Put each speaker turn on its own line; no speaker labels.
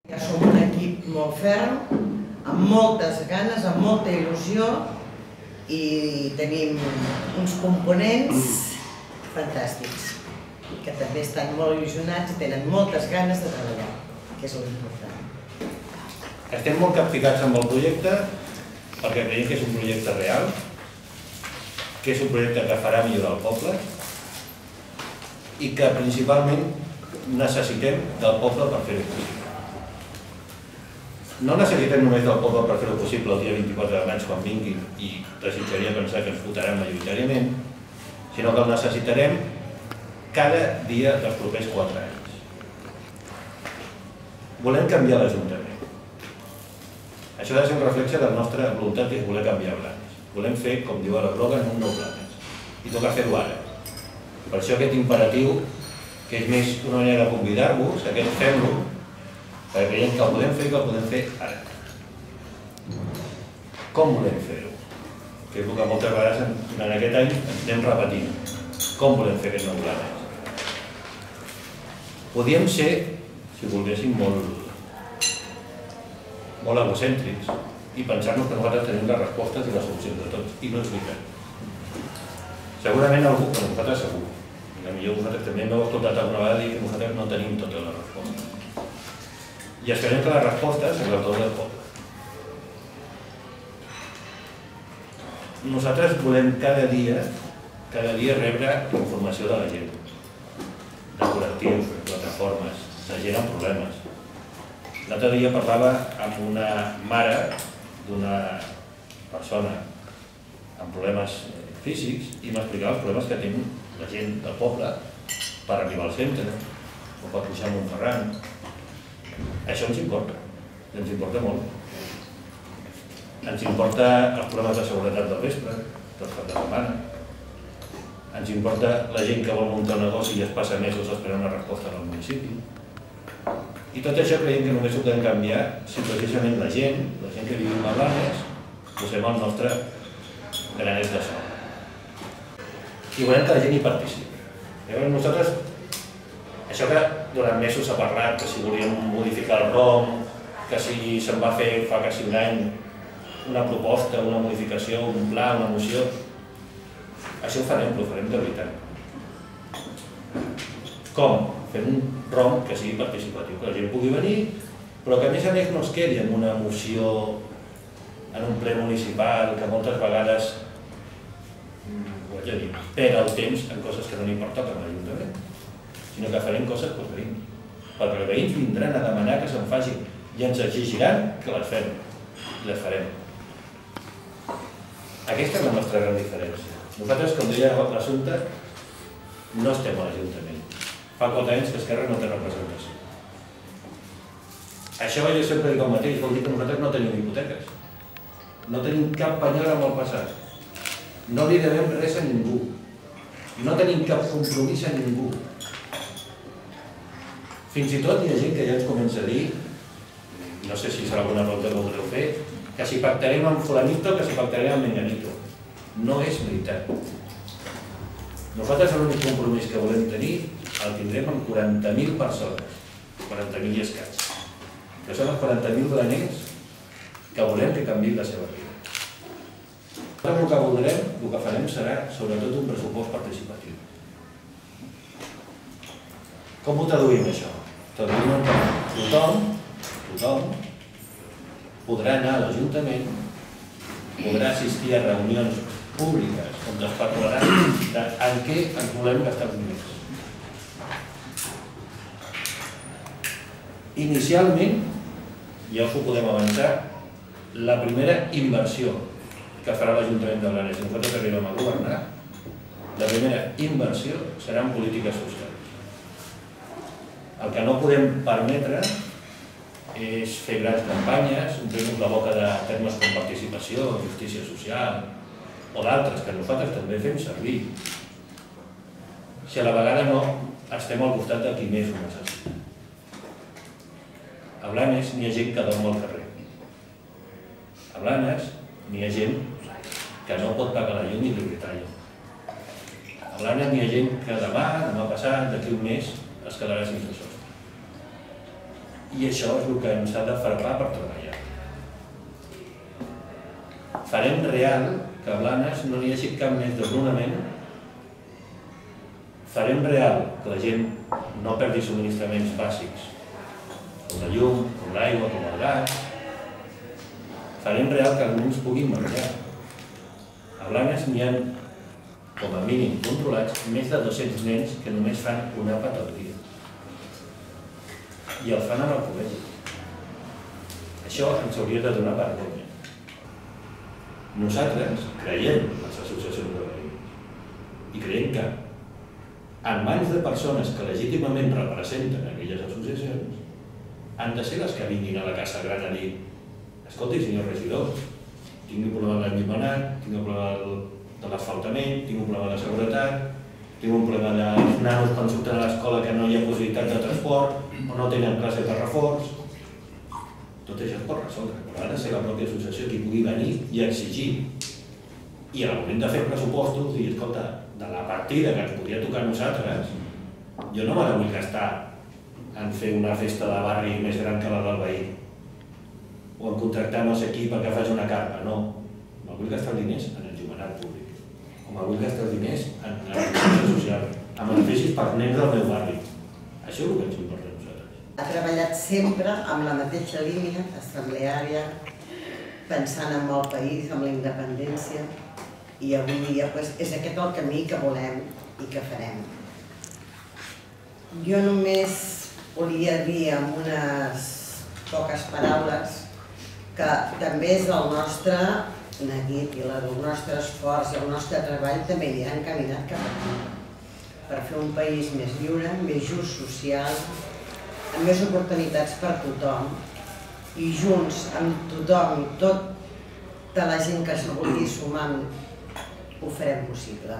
Ja som un equip molt ferm, amb moltes ganes, amb molta il·lusió i tenim uns components fantàstics que també estan molt il·lusionats i tenen moltes ganes de treballar, que és l'important.
Estem molt capficats amb el projecte perquè creiem que és un projecte real, que és un projecte que farà millorar el poble i que principalment necessitem del poble per fer-ho possible. No necessitem només del poble per fer-ho possible el dia 24 de maig quan vinguin i desitjaria pensar que ens votaran majoritàriament, sinó que el necessitarem cada dia dels propers 4 anys. Volem canviar l'Ajuntament. Això ha de ser un reflexe de la nostra voluntat, que és voler canviar Blanes. Volem fer, com diu l'eslògan, un nou Blanes. I toca fer-ho ara. Per això aquest imperatiu, que és més una manera de convidar-vos, aquest fem-lo, perquè creiem que el podem fer i que el podem fer ara. Com volem fer-ho? Que és el que moltes vegades durant aquest any ens anem repetint. Com volem fer aquest nou Blanes? Podíem ser, si volguéssim, molt egocèntrics i pensar-nos que nosaltres tenim les respostes i les solucions de tots, i no és veritat. Segurament algú, però nosaltres segur, i potser vosaltres també m'heu escoltat alguna vegada dir que nosaltres no tenim totes les respostes. I esperem que les respostes se les doni el poble. Nosaltres volem cada dia rebre informació de la gent, de col·lectius, de plataformes, de gent amb problemes. L'altre dia parlava amb una mare d'una persona amb problemes físics i m'explicava els problemes que té la gent del poble per arribar al centre o per pujar a Montferran. Això ens importa, ens importa molt. Ens importa els problemes de seguretat del vespre, del cap de setmana. Ens importa la gent que vol muntar un negoci i es passa mesos esperant una resposta del municipi. I tot això creiem que només ho podem canviar si precisament la gent que vivim a Blanes, posem el nostre granet de sol. I volem que la gent hi participi. Llavors nosaltres, això que durant mesos s'ha parlat, que si volíem modificar el ROM, que si se'n va fer fa quasi un any una proposta, una modificació, un pla, una moció, això ho farem, però ho farem de veritat. Com? Fent un ROM que sigui participatiu, que la gent pugui venir, però que a més no es quedi en una moció, en un ple municipal, que moltes vegades perd el temps en coses que no li pertoquen a l'Ajuntament, sinó que farem coses pels veïns. Perquè els veïns vindran a demanar que se'n facin i ens exigiran que les fem, i les farem. Aquesta és la nostra gran diferència. Nosaltres, com deia l'assumpte, no estem a l'Ajuntament. Fa 4 anys que Esquerra no té representació. Això jo sempre dic el mateix, vol dir que nosaltres no tenim hipoteques. No tenim cap penyora amb el passat. No li devem res a ningú. I no tenim cap compromís a ningú. Fins i tot hi ha gent que ja ens comença a dir, no sé si serà alguna pregunta que voldreu fer, que si pactarem amb fulanito, que si pactarem amb menganito. No és veritat. Nosaltres l'únic compromís que volem tenir el tindrem amb 40.000 persones, 40.000 i escaig. Que són els 40.000 blaners que volem que canviïn la seva vida. El que voldrem, el que farem serà sobretot un pressupost participatiu. Com ho traduïm això? Traduïm que tothom podrà anar a l'Ajuntament, podrà assistir a reunions públiques on es parlarà en què ens volem gastar els diners. Inicialment, ja us ho podem avançar, la primera inversió que farà l'Ajuntament de Blanes, si nosaltres arribem a governar, la primera inversió serà en polítiques socials. El que no podem permetre és fer grans campanyes, omplir-nos la boca de termes com participació, justícia social o d'altres que nosaltres també fem servir. Si a la vegada no estem al costat de qui més ho necessita. A Blanes n'hi ha gent que dorm al carrer. A Blanes n'hi ha gent que no pot pagar la llum i li retallen. A Blanes n'hi ha gent que demà passat, d'aquí un mes, es quedarà sense sostre. I això és el que ens ha de fermar per treballar. Farem real que a Blanes no hi hagi cap més desnonament. Farem real que la gent no perdi subministraments bàsics, com la llum, com l'aigua, com el gas. Farem real que els nens puguin menjar. A Blanes n'hi ha, com a mínim controlats, més de 200 nens que només fan un àpat al dia. I el fan amb el col·legi. Això ens hauria de donar vergonya. Nosaltres creiem en les associacions de veïns i creiem que en mans de persones que legítimament representen aquelles associacions han de ser les que vinguin a la Casa Gran a dir: escolti, senyor regidor, tinc un problema de l'enllumenat, tinc un problema de l'asfaltament, tinc un problema de seguretat, tinc un problema dels nanos quan surten a l'escola que no hi ha possibilitat de transport o no tenen classes de reforç. Tot això es pot resoldre, però ha de ser la pròpia associació qui pugui venir i exigir. I al moment de fer pressupostos, dir, escolta, de la partida que ens podria tocar a nosaltres, jo no me la vull gastar en fer una festa de barri més gran que la del veí, o en contractar no sé qui perquè faci una carpa, no. Me vull gastar diners en enllumenat públic, o me vull gastar diners en l'educació social, en beneficis per nens del meu barri. Això és el que ens importa a nosaltres.
Ha treballat sempre amb la mateixa línia assembleària, pensant en el país, en la independència, i avui dia és aquest el camí que volem i que farem. Jo només volia dir amb unes poques paraules que també és el nostre neguit i el nostre esforç i el nostre treball també hi ha encaminat cap aquí, per fer un país més lliure, més just social, amb més oportunitats per tothom, i junts amb tothom i tota la gent que es vulgui sumar ho farem possible.